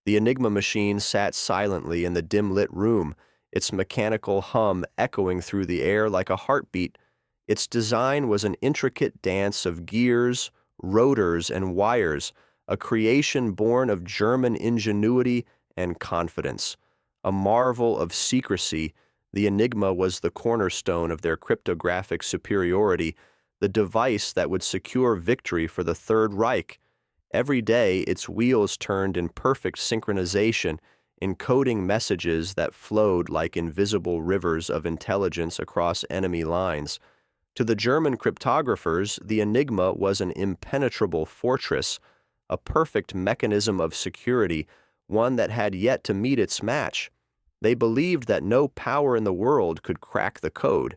The Enigma machine sat silently in the dim-lit room, its mechanical hum echoing through the air like a heartbeat. Its design was an intricate dance of gears, rotors, and wires, a creation born of German ingenuity and confidence. A marvel of secrecy, the Enigma was the cornerstone of their cryptographic superiority, the device that would secure victory for the Third Reich. Every day, its wheels turned in perfect synchronization, encoding messages that flowed like invisible rivers of intelligence across enemy lines. To the German cryptographers, the Enigma was an impenetrable fortress, a perfect mechanism of security, one that had yet to meet its match. They believed that no power in the world could crack the code.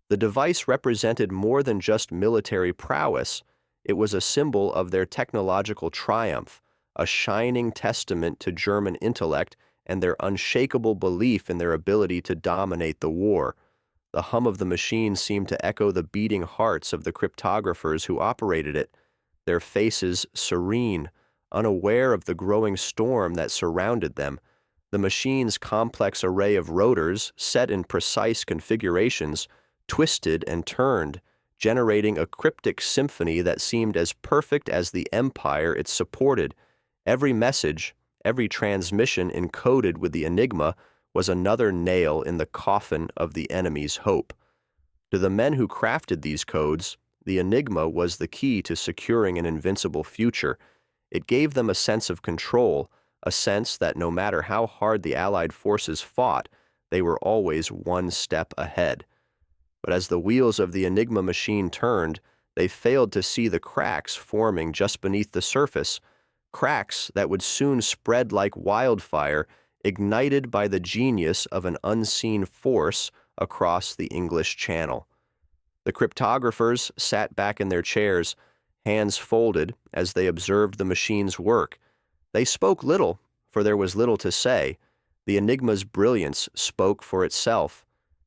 The device represented more than just military prowess. It was a symbol of their technological triumph, a shining testament to German intellect and their unshakable belief in their ability to dominate the war. The hum of the machine seemed to echo the beating hearts of the cryptographers who operated it, their faces serene, unaware of the growing storm that surrounded them. The machine's complex array of rotors, set in precise configurations, twisted and turned, generating a cryptic symphony that seemed as perfect as the empire it supported. Every message, every transmission encoded with the Enigma was another nail in the coffin of the enemy's hope. To the men who crafted these codes, the Enigma was the key to securing an invincible future. It gave them a sense of control, a sense that no matter how hard the Allied forces fought, they were always one step ahead. But as the wheels of the Enigma machine turned, they failed to see the cracks forming just beneath the surface, cracks that would soon spread like wildfire, ignited by the genius of an unseen force across the English Channel. The cryptographers sat back in their chairs, hands folded as they observed the machine's work. They spoke little, for there was little to say. The Enigma's brilliance spoke for itself.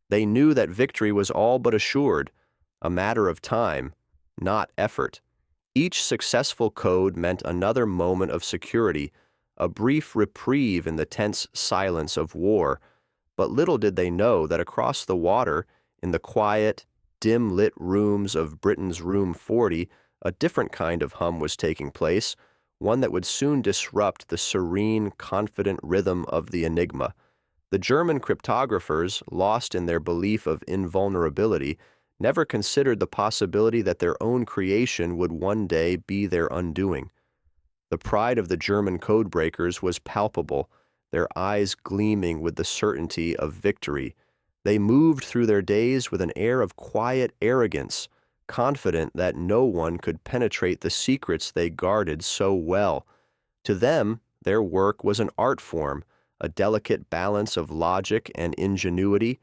They knew that victory was all but assured, a matter of time, not effort. Each successful code meant another moment of security, a brief reprieve in the tense silence of war. But little did they know that across the water, in the quiet, dim-lit rooms of Britain's Room 40, a different kind of hum was taking place, one that would soon disrupt the serene, confident rhythm of the Enigma. The German cryptographers, lost in their belief of invulnerability, never considered the possibility that their own creation would one day be their undoing. The pride of the German codebreakers was palpable, their eyes gleaming with the certainty of victory. They moved through their days with an air of quiet arrogance, confident that no one could penetrate the secrets they guarded so well. To them, their work was an art form, a delicate balance of logic and ingenuity.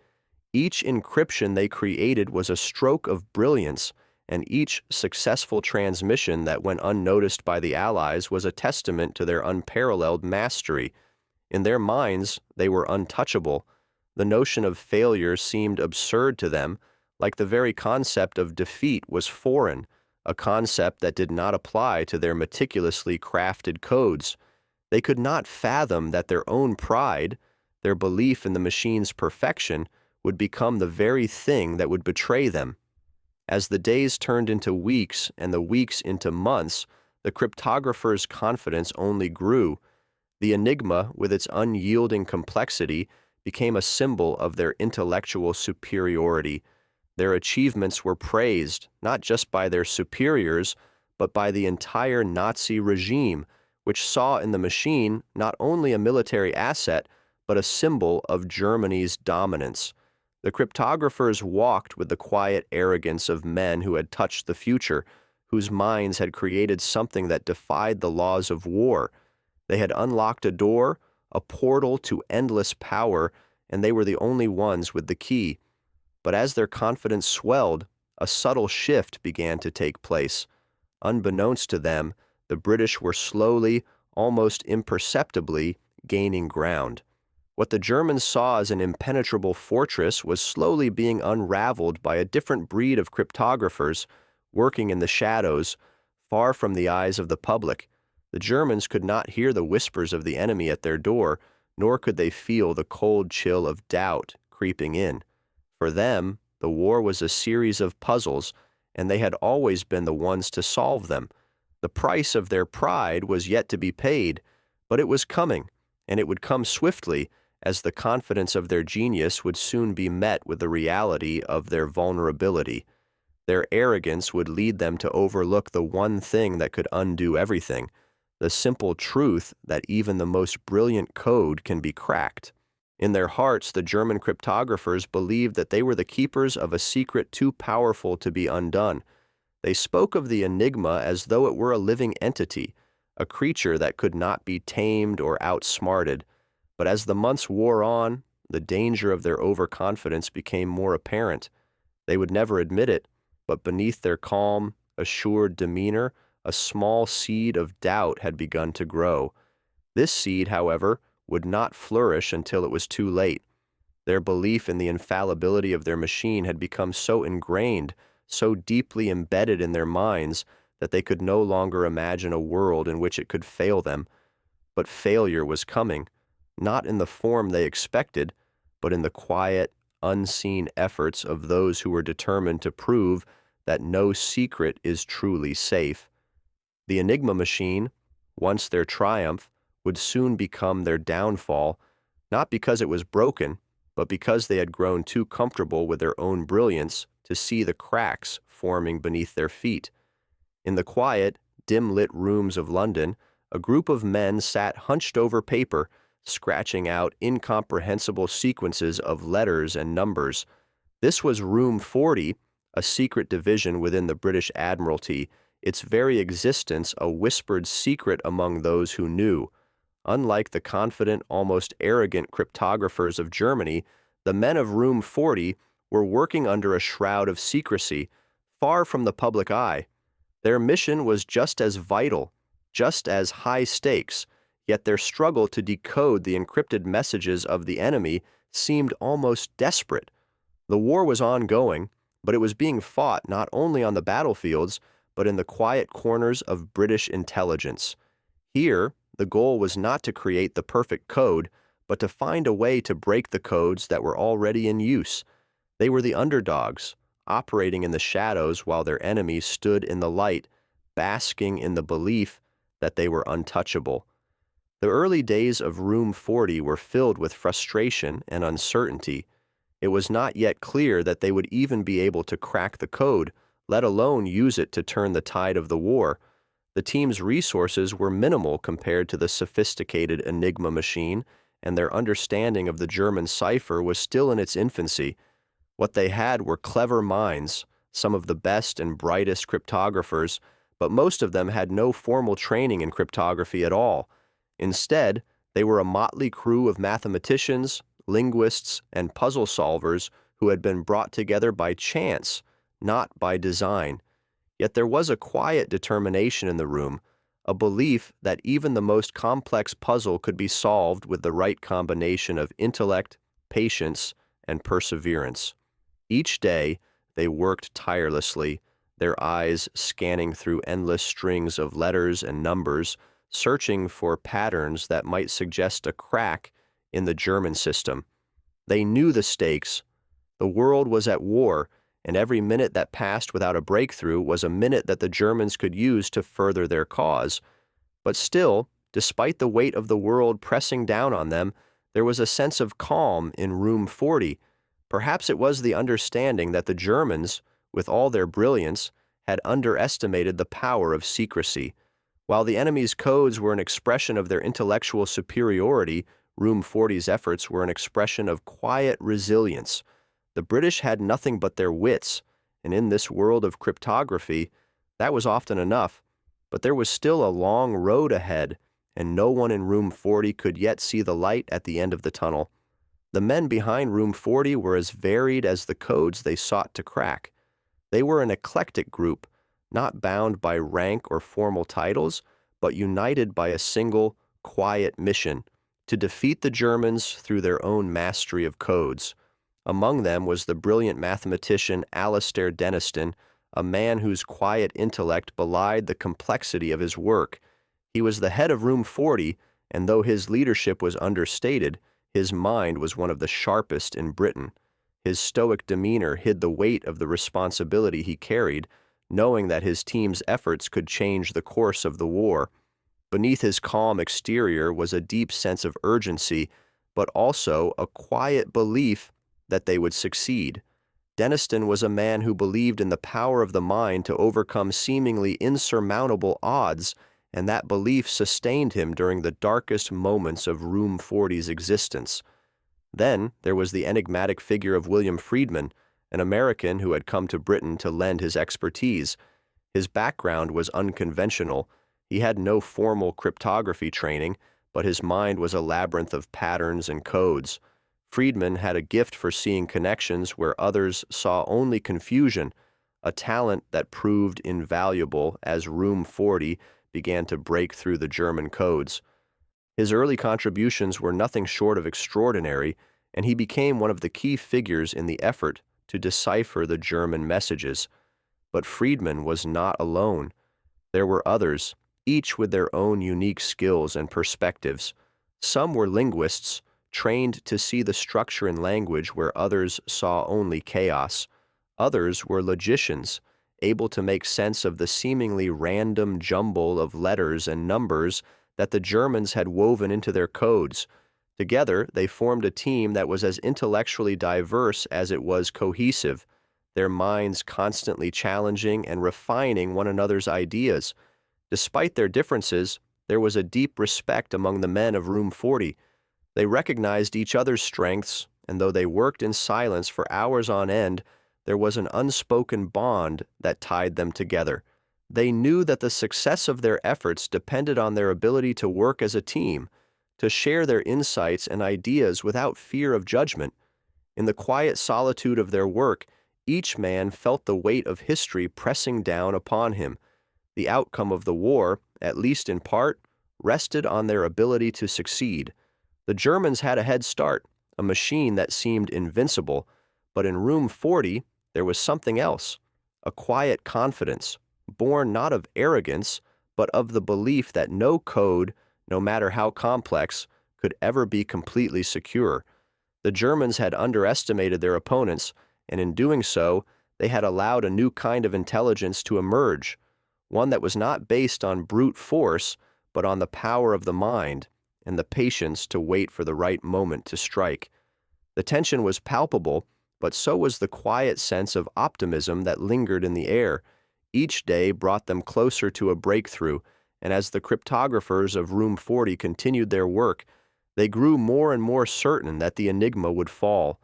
Each encryption they created was a stroke of brilliance, and each successful transmission that went unnoticed by the Allies was a testament to their unparalleled mastery. In their minds, they were untouchable. The notion of failure seemed absurd to them, like the very concept of defeat was foreign, a concept that did not apply to their meticulously crafted codes. They could not fathom that their own pride, their belief in the machine's perfection, would become the very thing that would betray them. As the days turned into weeks and the weeks into months, the cryptographers' confidence only grew. The Enigma, with its unyielding complexity, became a symbol of their intellectual superiority. Their achievements were praised, not just by their superiors, but by the entire Nazi regime, which saw in the machine not only a military asset, but a symbol of Germany's dominance. The cryptographers walked with the quiet arrogance of men who had touched the future, whose minds had created something that defied the laws of war. They had unlocked a door, a portal to endless power, and they were the only ones with the key. But as their confidence swelled, a subtle shift began to take place. Unbeknownst to them, the British were slowly, almost imperceptibly, gaining ground. What the Germans saw as an impenetrable fortress was slowly being unraveled by a different breed of cryptographers, working in the shadows, far from the eyes of the public. The Germans could not hear the whispers of the enemy at their door, nor could they feel the cold chill of doubt creeping in. For them, the war was a series of puzzles, and they had always been the ones to solve them. The price of their pride was yet to be paid, but it was coming, and it would come swiftly, as the confidence of their genius would soon be met with the reality of their vulnerability. Their arrogance would lead them to overlook the one thing that could undo everything, the simple truth that even the most brilliant code can be cracked. In their hearts, the German cryptographers believed that they were the keepers of a secret too powerful to be undone. They spoke of the enigma as though it were a living entity, a creature that could not be tamed or outsmarted. But as the months wore on, the danger of their overconfidence became more apparent. They would never admit it, but beneath their calm, assured demeanor, a small seed of doubt had begun to grow. This seed, however, would not flourish until it was too late. Their belief in the infallibility of their machine had become so ingrained, so deeply embedded in their minds, that they could no longer imagine a world in which it could fail them. But failure was coming, not in the form they expected, but in the quiet, unseen efforts of those who were determined to prove that no secret is truly safe. The Enigma machine, once their triumph, would soon become their downfall, not because it was broken, but because they had grown too comfortable with their own brilliance to see the cracks forming beneath their feet. In the quiet, dim-lit rooms of London, a group of men sat hunched over paper, scratching out incomprehensible sequences of letters and numbers. This was Room 40, a secret division within the British Admiralty, its very existence a whispered secret among those who knew. Unlike the confident, almost arrogant cryptographers of Germany, the men of Room 40 were working under a shroud of secrecy, far from the public eye. Their mission was just as vital, just as high stakes, yet their struggle to decode the encrypted messages of the enemy seemed almost desperate. The war was ongoing, but it was being fought not only on the battlefields, but in the quiet corners of British intelligence. Here, the goal was not to create the perfect code, but to find a way to break the codes that were already in use. They were the underdogs, operating in the shadows while their enemies stood in the light, basking in the belief that they were untouchable. The early days of Room 40 were filled with frustration and uncertainty. It was not yet clear that they would even be able to crack the code, let alone use it to turn the tide of the war. The team's resources were minimal compared to the sophisticated Enigma machine, and their understanding of the German cipher was still in its infancy. What they had were clever minds, some of the best and brightest cryptographers, but most of them had no formal training in cryptography at all. Instead, they were a motley crew of mathematicians, linguists, and puzzle solvers who had been brought together by chance, not by design. Yet there was a quiet determination in the room, a belief that even the most complex puzzle could be solved with the right combination of intellect, patience, and perseverance. Each day, they worked tirelessly, their eyes scanning through endless strings of letters and numbers, searching for patterns that might suggest a crack in the German system. They knew the stakes. The world was at war, and every minute that passed without a breakthrough was a minute that the Germans could use to further their cause. But still, despite the weight of the world pressing down on them, there was a sense of calm in Room 40. Perhaps it was the understanding that the Germans, with all their brilliance, had underestimated the power of secrecy. While the enemy's codes were an expression of their intellectual superiority, Room 40's efforts were an expression of quiet resilience. The British had nothing but their wits, and in this world of cryptography, that was often enough. But there was still a long road ahead, and no one in Room 40 could yet see the light at the end of the tunnel. The men behind Room 40 were as varied as the codes they sought to crack. They were an eclectic group, not bound by rank or formal titles, but united by a single, quiet mission, to defeat the Germans through their own mastery of codes. Among them was the brilliant mathematician Alastair Denniston, a man whose quiet intellect belied the complexity of his work. He was the head of Room 40, and though his leadership was understated, his mind was one of the sharpest in Britain. His stoic demeanor hid the weight of the responsibility he carried, knowing that his team's efforts could change the course of the war. Beneath his calm exterior was a deep sense of urgency, but also a quiet belief that they would succeed. Denniston was a man who believed in the power of the mind to overcome seemingly insurmountable odds, and that belief sustained him during the darkest moments of Room 40's existence. Then there was the enigmatic figure of William Friedman, an American who had come to Britain to lend his expertise. His background was unconventional. He had no formal cryptography training, but his mind was a labyrinth of patterns and codes. Friedman had a gift for seeing connections where others saw only confusion, a talent that proved invaluable as Room 40 began to break through the German codes. His early contributions were nothing short of extraordinary, and he became one of the key figures in the effort to decipher the German messages. But Friedman was not alone. There were others, each with their own unique skills and perspectives. Some were linguists, trained to see the structure in language where others saw only chaos. Others were logicians, able to make sense of the seemingly random jumble of letters and numbers that the Germans had woven into their codes. Together, they formed a team that was as intellectually diverse as it was cohesive, their minds constantly challenging and refining one another's ideas. Despite their differences, there was a deep respect among the men of Room 40. They recognized each other's strengths, and though they worked in silence for hours on end, there was an unspoken bond that tied them together. They knew that the success of their efforts depended on their ability to work as a team, to share their insights and ideas without fear of judgment. In the quiet solitude of their work, each man felt the weight of history pressing down upon him. The outcome of the war, at least in part, rested on their ability to succeed. The Germans had a head start, a machine that seemed invincible, but in Room 40 there was something else, a quiet confidence, born not of arrogance, but of the belief that no code, no matter how complex, could ever be completely secure. The Germans had underestimated their opponents, and in doing so, they had allowed a new kind of intelligence to emerge, one that was not based on brute force, but on the power of the mind and the patience to wait for the right moment to strike. The tension was palpable, but so was the quiet sense of optimism that lingered in the air. Each day brought them closer to a breakthrough, and as the cryptographers of Room 40 continued their work, they grew more and more certain that the enigma would fall.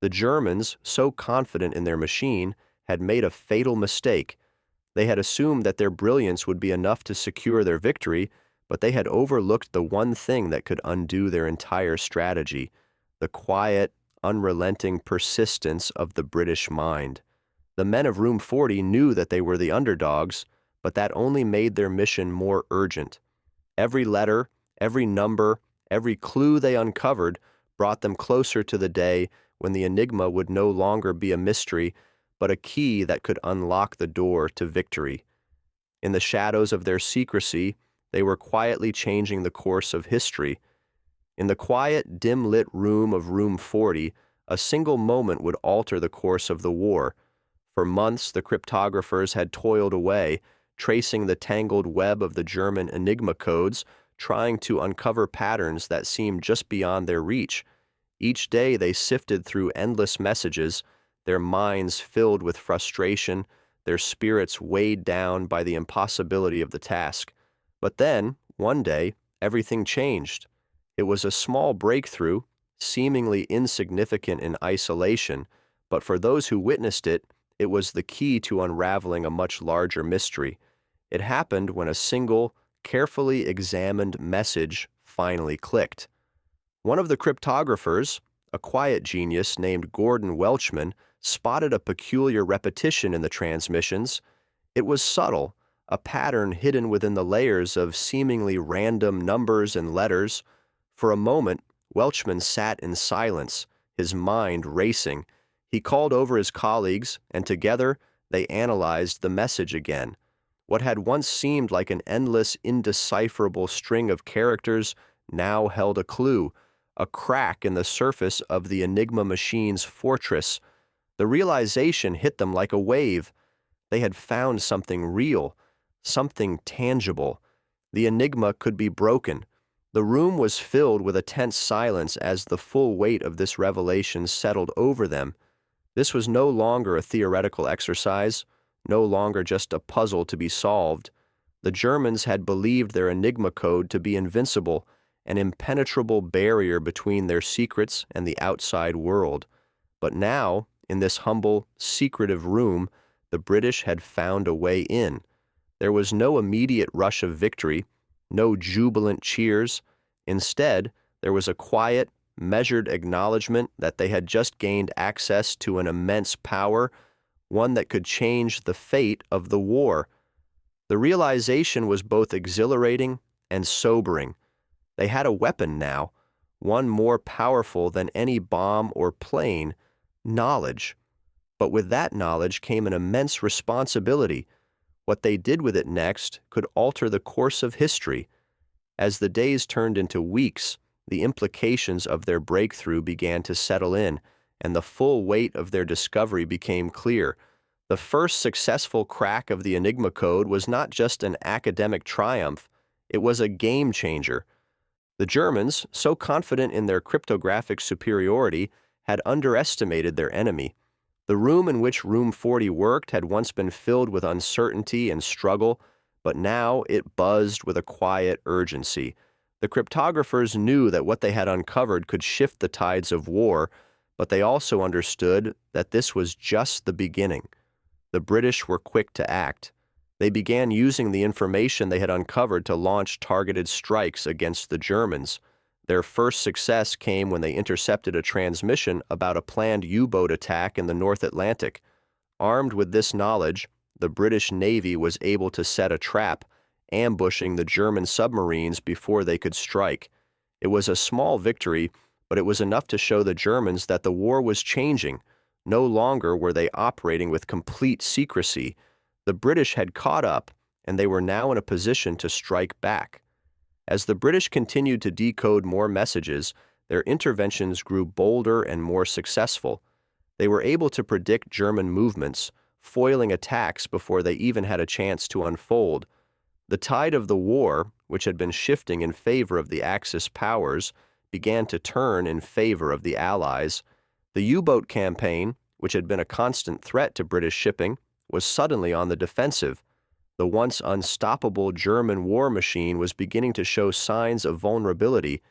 The Germans, so confident in their machine, had made a fatal mistake. They had assumed that their brilliance would be enough to secure their victory, but they had overlooked the one thing that could undo their entire strategy: the quiet, unrelenting persistence of the British mind. The men of Room 40 knew that they were the underdogs, but that only made their mission more urgent. Every letter, every number, every clue they uncovered brought them closer to the day when the enigma would no longer be a mystery, but a key that could unlock the door to victory. In the shadows of their secrecy, they were quietly changing the course of history. In the quiet, dim-lit room of Room 40, a single moment would alter the course of the war. For months, the cryptographers had toiled away, tracing the tangled web of the German enigma codes, trying to uncover patterns that seemed just beyond their reach. Each day they sifted through endless messages, their minds filled with frustration, their spirits weighed down by the impossibility of the task. But then, one day, everything changed. It was a small breakthrough, seemingly insignificant in isolation, but for those who witnessed it, it was the key to unraveling a much larger mystery. It happened when a single, carefully examined message finally clicked. One of the cryptographers, a quiet genius named Gordon Welchman, spotted a peculiar repetition in the transmissions. It was subtle, a pattern hidden within the layers of seemingly random numbers and letters. For a moment, Welchman sat in silence, his mind racing. He called over his colleagues, and together they analyzed the message again. What had once seemed like an endless, indecipherable string of characters now held a clue, a crack in the surface of the Enigma machine's fortress. The realization hit them like a wave. They had found something real, something tangible. The enigma could be broken. The room was filled with a tense silence as the full weight of this revelation settled over them. This was no longer a theoretical exercise, no longer just a puzzle to be solved. The Germans had believed their enigma code to be invincible, an impenetrable barrier between their secrets and the outside world. But now, in this humble, secretive room, the British had found a way in. There was no immediate rush of victory, no jubilant cheers. Instead, there was a quiet, measured acknowledgement that they had just gained access to an immense power, one that could change the fate of the war. The realization was both exhilarating and sobering. They had a weapon now, one more powerful than any bomb or plane, knowledge. But with that knowledge came an immense responsibility. What they did with it next could alter the course of history. As the days turned into weeks, the implications of their breakthrough began to settle in, and the full weight of their discovery became clear. The first successful crack of the Enigma code was not just an academic triumph, it was a game changer. The Germans, so confident in their cryptographic superiority, had underestimated their enemy. The room in which Room 40 worked had once been filled with uncertainty and struggle, but now it buzzed with a quiet urgency. The cryptographers knew that what they had uncovered could shift the tides of war, but they also understood that this was just the beginning. The British were quick to act. They began using the information they had uncovered to launch targeted strikes against the Germans. Their first success came when they intercepted a transmission about a planned U-boat attack in the North Atlantic. Armed with this knowledge, the British Navy was able to set a trap, ambushing the German submarines before they could strike. It was a small victory, but it was enough to show the Germans that the war was changing. No longer were they operating with complete secrecy. The British had caught up, and they were now in a position to strike back. As the British continued to decode more messages, their interventions grew bolder and more successful. They were able to predict German movements, foiling attacks before they even had a chance to unfold. The tide of the war, which had been shifting in favor of the Axis powers, began to turn in favor of the Allies. The U-boat campaign, which had been a constant threat to British shipping, was suddenly on the defensive. The once unstoppable German war machine was beginning to show signs of vulnerability.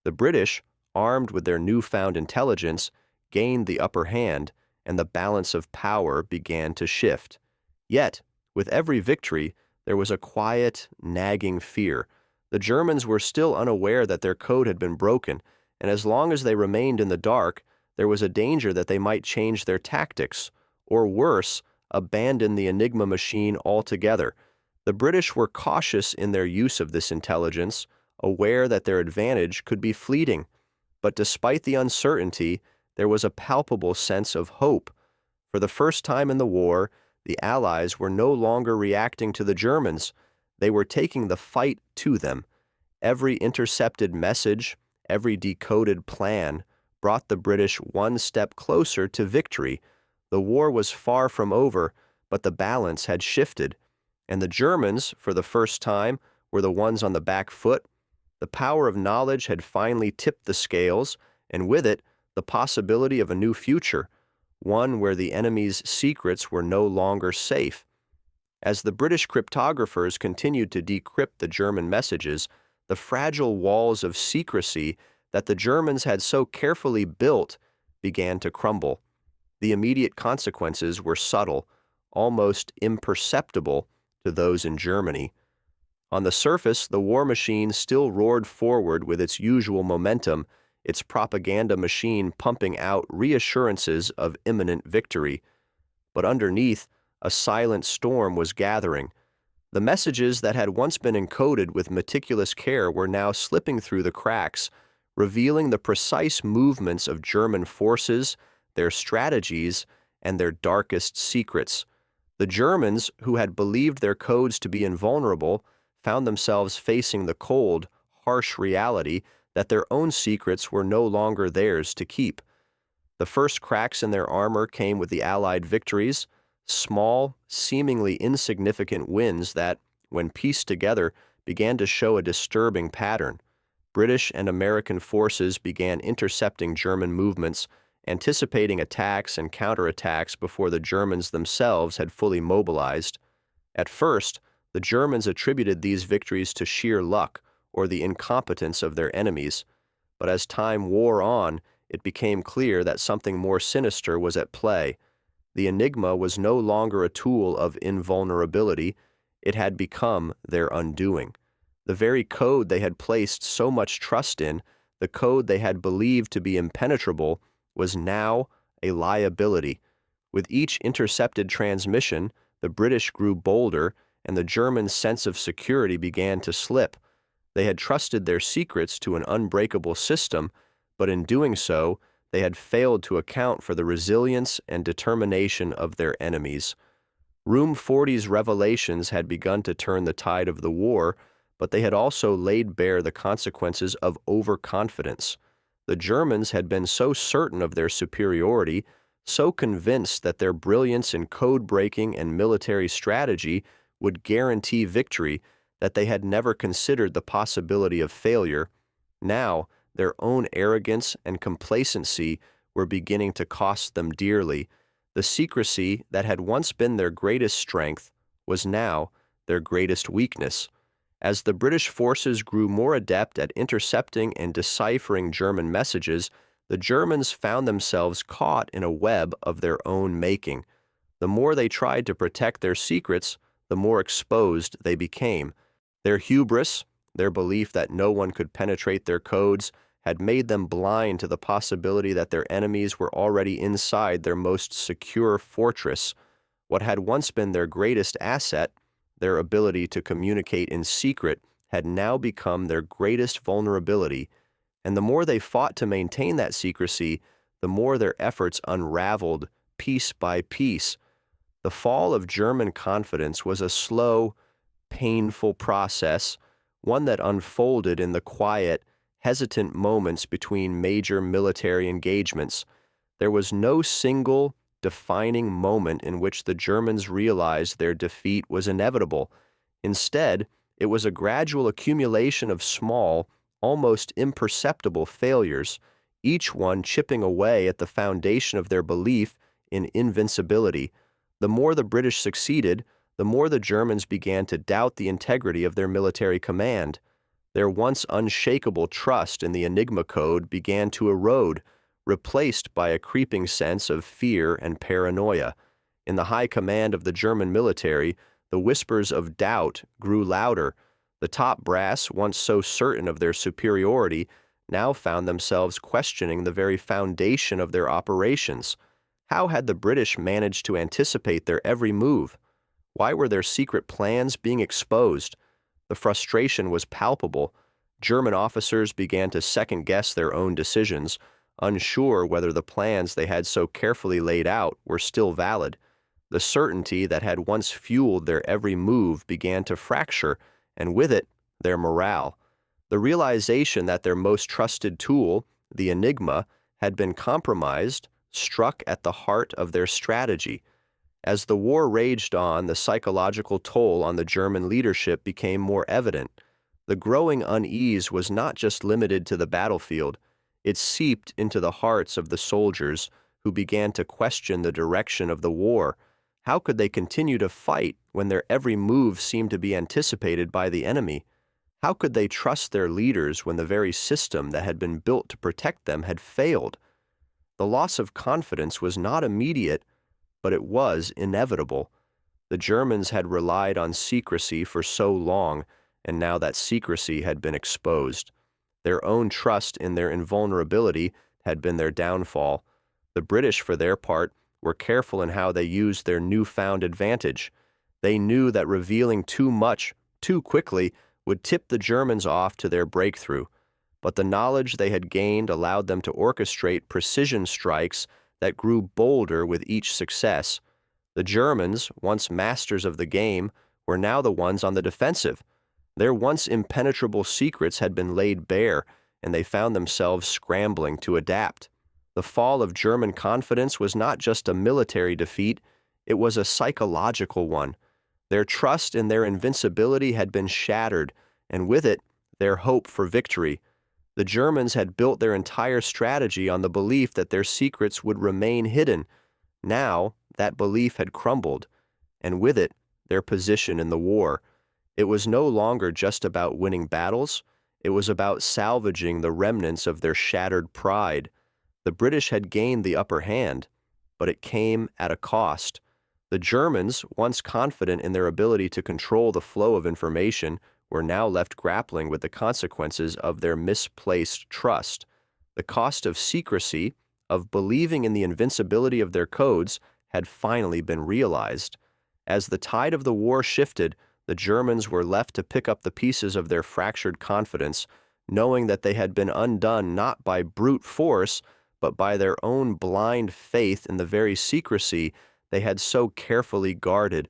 The British, armed with their newfound intelligence, gained the upper hand, and the balance of power began to shift. Yet, with every victory, there was a quiet, nagging fear. The Germans were still unaware that their code had been broken, and as long as they remained in the dark, there was a danger that they might change their tactics, or worse, abandon the Enigma machine altogether. The British were cautious in their use of this intelligence, aware that their advantage could be fleeting. But despite the uncertainty, there was a palpable sense of hope. For the first time in the war, the Allies were no longer reacting to the Germans. They were taking the fight to them. Every intercepted message, every decoded plan, brought the British one step closer to victory. The war was far from over, but the balance had shifted, and the Germans, for the first time, were the ones on the back foot. The power of knowledge had finally tipped the scales, and with it, the possibility of a new future, one where the enemy's secrets were no longer safe. As the British cryptographers continued to decrypt the German messages, the fragile walls of secrecy that the Germans had so carefully built began to crumble. The immediate consequences were subtle, almost imperceptible to those in Germany. On the surface, the war machine still roared forward with its usual momentum, its propaganda machine pumping out reassurances of imminent victory. But underneath, a silent storm was gathering. The messages that had once been encoded with meticulous care were now slipping through the cracks, revealing the precise movements of German forces, their strategies, and their darkest secrets. The Germans, who had believed their codes to be invulnerable, found themselves facing the cold, harsh reality that their own secrets were no longer theirs to keep. The first cracks in their armor came with the Allied victories, small, seemingly insignificant wins that, when pieced together, began to show a disturbing pattern. British and American forces began intercepting German movements, anticipating attacks and counterattacks before the Germans themselves had fully mobilized. At first, the Germans attributed these victories to sheer luck or the incompetence of their enemies, but as time wore on, it became clear that something more sinister was at play. The Enigma was no longer a tool of invulnerability, it had become their undoing. The very code they had placed so much trust in, the code they had believed to be impenetrable, was now a liability. With each intercepted transmission, the British grew bolder, and the Germans' sense of security began to slip. They had trusted their secrets to an unbreakable system, but in doing so, they had failed to account for the resilience and determination of their enemies. Room 40's revelations had begun to turn the tide of the war, but they had also laid bare the consequences of overconfidence. The Germans had been so certain of their superiority, so convinced that their brilliance in code breaking and military strategy would guarantee victory, that they had never considered the possibility of failure. Now, their own arrogance and complacency were beginning to cost them dearly. The secrecy that had once been their greatest strength was now their greatest weakness. As the British forces grew more adept at intercepting and deciphering German messages, the Germans found themselves caught in a web of their own making. The more they tried to protect their secrets, the more exposed they became. Their hubris, their belief that no one could penetrate their codes, had made them blind to the possibility that their enemies were already inside their most secure fortress. What had once been their greatest asset, their ability to communicate in secret, had now become their greatest vulnerability, and the more they fought to maintain that secrecy, the more their efforts unraveled piece by piece. The fall of German confidence was a slow, painful process, one that unfolded in the quiet, hesitant moments between major military engagements. There was no single, defining moment in which the Germans realized their defeat was inevitable. Instead, it was a gradual accumulation of small, almost imperceptible failures, each one chipping away at the foundation of their belief in invincibility. The more the British succeeded, the more the Germans began to doubt the integrity of their military command. Their once unshakable trust in the Enigma code began to erode, replaced by a creeping sense of fear and paranoia. In the high command of the German military, the whispers of doubt grew louder. The top brass, once so certain of their superiority, now found themselves questioning the very foundation of their operations. How had the British managed to anticipate their every move? Why were their secret plans being exposed? The frustration was palpable. German officers began to second-guess their own decisions, unsure whether the plans they had so carefully laid out were still valid. The certainty that had once fueled their every move began to fracture, and with it, their morale. The realization that their most trusted tool, the Enigma, had been compromised, struck at the heart of their strategy. As the war raged on, the psychological toll on the German leadership became more evident. The growing unease was not just limited to the battlefield. It seeped into the hearts of the soldiers, who began to question the direction of the war. How could they continue to fight when their every move seemed to be anticipated by the enemy? How could they trust their leaders when the very system that had been built to protect them had failed? The loss of confidence was not immediate, but it was inevitable. The Germans had relied on secrecy for so long, and now that secrecy had been exposed. Their own trust in their invulnerability had been their downfall. The British, for their part, were careful in how they used their newfound advantage. They knew that revealing too much, too quickly, would tip the Germans off to their breakthrough. But the knowledge they had gained allowed them to orchestrate precision strikes that grew bolder with each success. The Germans, once masters of the game, were now the ones on the defensive. Their once impenetrable secrets had been laid bare, and they found themselves scrambling to adapt. The fall of German confidence was not just a military defeat, it was a psychological one. Their trust in their invincibility had been shattered, and with it, their hope for victory. The Germans had built their entire strategy on the belief that their secrets would remain hidden. Now, that belief had crumbled, and with it, their position in the war. It was no longer just about winning battles, it was about salvaging the remnants of their shattered pride. The British had gained the upper hand, but it came at a cost. The Germans, once confident in their ability to control the flow of information, were now left grappling with the consequences of their misplaced trust. The cost of secrecy, of believing in the invincibility of their codes, had finally been realized. As the tide of the war shifted, the Germans were left to pick up the pieces of their fractured confidence, knowing that they had been undone not by brute force, but by their own blind faith in the very secrecy they had so carefully guarded.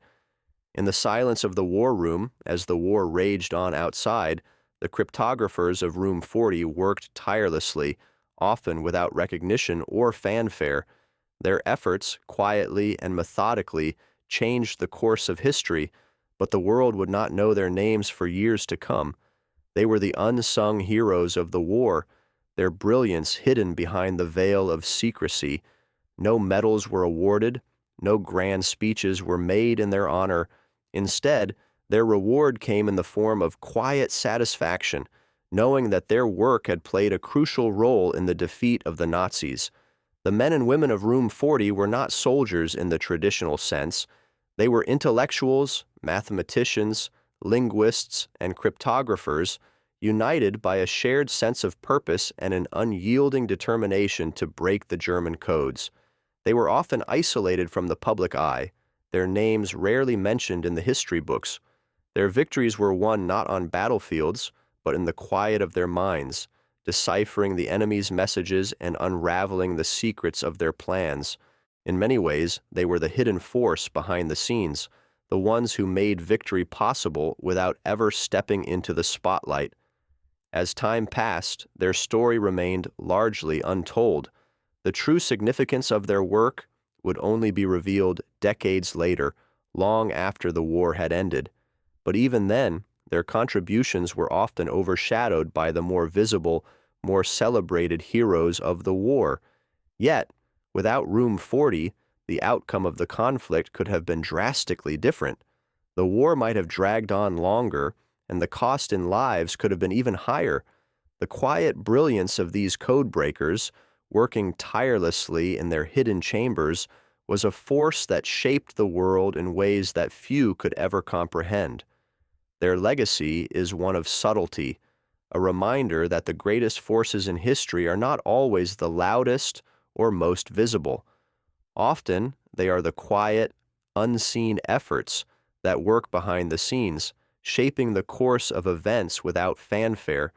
In the silence of the war room, as the war raged on outside, the cryptographers of Room 40 worked tirelessly, often without recognition or fanfare. Their efforts, quietly and methodically, changed the course of history, but the world would not know their names for years to come. They were the unsung heroes of the war, their brilliance hidden behind the veil of secrecy. No medals were awarded, no grand speeches were made in their honor. Instead, their reward came in the form of quiet satisfaction, knowing that their work had played a crucial role in the defeat of the Nazis. The men and women of Room 40 were not soldiers in the traditional sense. They were intellectuals, mathematicians, linguists, and cryptographers, united by a shared sense of purpose and an unyielding determination to break the German codes. They were often isolated from the public eye, their names rarely mentioned in the history books. Their victories were won not on battlefields, but in the quiet of their minds, deciphering the enemy's messages and unraveling the secrets of their plans. In many ways, they were the hidden force behind the scenes, the ones who made victory possible without ever stepping into the spotlight. As time passed, their story remained largely untold. The true significance of their work would only be revealed decades later, long after the war had ended. But even then, their contributions were often overshadowed by the more visible, more celebrated heroes of the war. Yet, without Room 40, the outcome of the conflict could have been drastically different. The war might have dragged on longer, and the cost in lives could have been even higher. The quiet brilliance of these codebreakers, working tirelessly in their hidden chambers, was a force that shaped the world in ways that few could ever comprehend. Their legacy is one of subtlety, a reminder that the greatest forces in history are not always the loudest or most visible. Often, they are the quiet, unseen efforts that work behind the scenes, shaping the course of events without fanfare.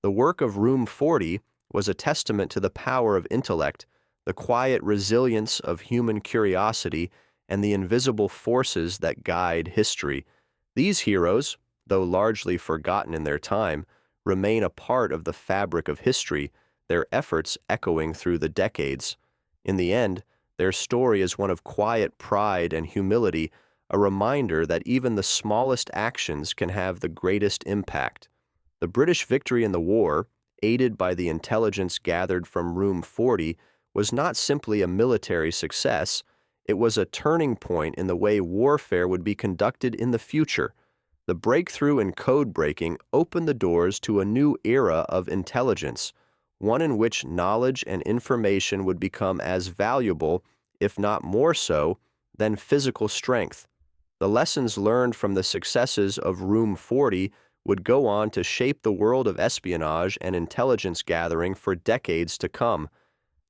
The work of Room 40 was a testament to the power of intellect, the quiet resilience of human curiosity, and the invisible forces that guide history. These heroes, though largely forgotten in their time, remain a part of the fabric of history, their efforts echoing through the decades. In the end, their story is one of quiet pride and humility, a reminder that even the smallest actions can have the greatest impact. The British victory in the war, aided by the intelligence gathered from Room 40, was not simply a military success, it was a turning point in the way warfare would be conducted in the future. The breakthrough in code breaking opened the doors to a new era of intelligence, one in which knowledge and information would become as valuable, if not more so, than physical strength. The lessons learned from the successes of Room 40 would go on to shape the world of espionage and intelligence gathering for decades to come.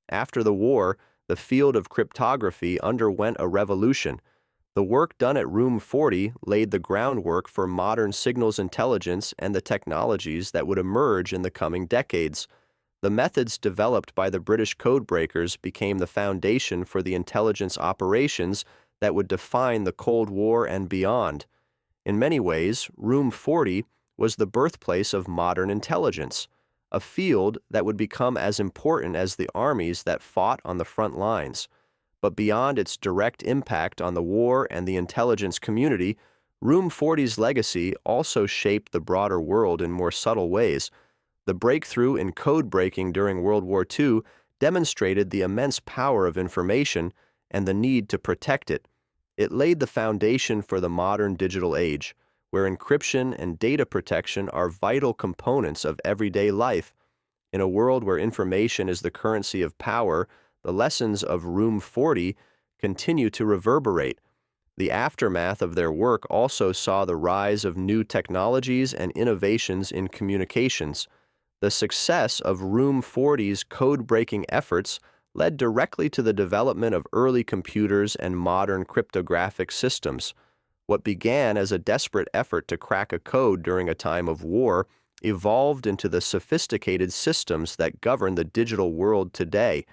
After the war, the field of cryptography underwent a revolution. The work done at Room 40 laid the groundwork for modern signals intelligence and the technologies that would emerge in the coming decades. The methods developed by the British codebreakers became the foundation for the intelligence operations that would define the Cold War and beyond. In many ways, Room 40 was the birthplace of modern intelligence, a field that would become as important as the armies that fought on the front lines. But beyond its direct impact on the war and the intelligence community, Room 40's legacy also shaped the broader world in more subtle ways. The breakthrough in code breaking during World War II demonstrated the immense power of information and the need to protect it. It laid the foundation for the modern digital age, where encryption and data protection are vital components of everyday life. In a world where information is the currency of power, the lessons of Room 40 continue to reverberate. The aftermath of their work also saw the rise of new technologies and innovations in communications. The success of Room 40's code-breaking efforts led directly to the development of early computers and modern cryptographic systems. What began as a desperate effort to crack a code during a time of war evolved into the sophisticated systems that govern the digital world today.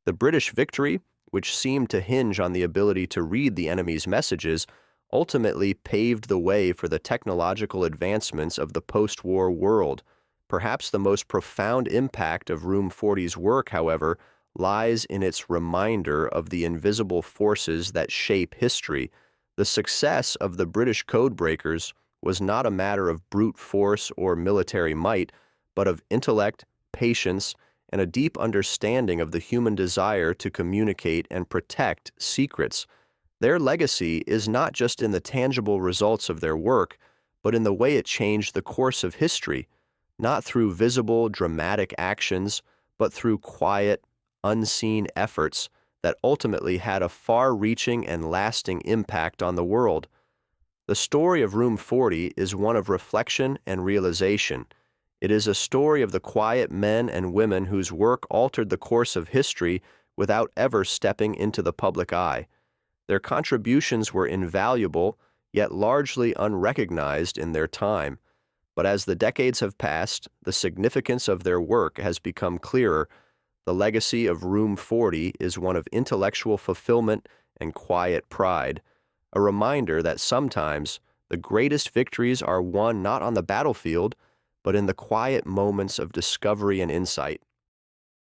The British victory, which seemed to hinge on the ability to read the enemy's messages, ultimately paved the way for the technological advancements of the post-war world. Perhaps the most profound impact of Room 40's work, however, lies in its reminder of the invisible forces that shape history. The success of the British Codebreakers was not a matter of brute force or military might, but of intellect, patience, and a deep understanding of the human desire to communicate and protect secrets. Their legacy is not just in the tangible results of their work, but in the way it changed the course of history, not through visible, dramatic actions, but through quiet, unseen efforts that ultimately had a far-reaching and lasting impact on the world. The story of Room 40 is one of reflection and realization. It is a story of the quiet men and women whose work altered the course of history without ever stepping into the public eye. Their contributions were invaluable, yet largely unrecognized in their time. But as the decades have passed, the significance of their work has become clearer. The legacy of Room 40 is one of intellectual fulfillment and quiet pride, a reminder that sometimes the greatest victories are won not on the battlefield, but in the quiet moments of discovery and insight.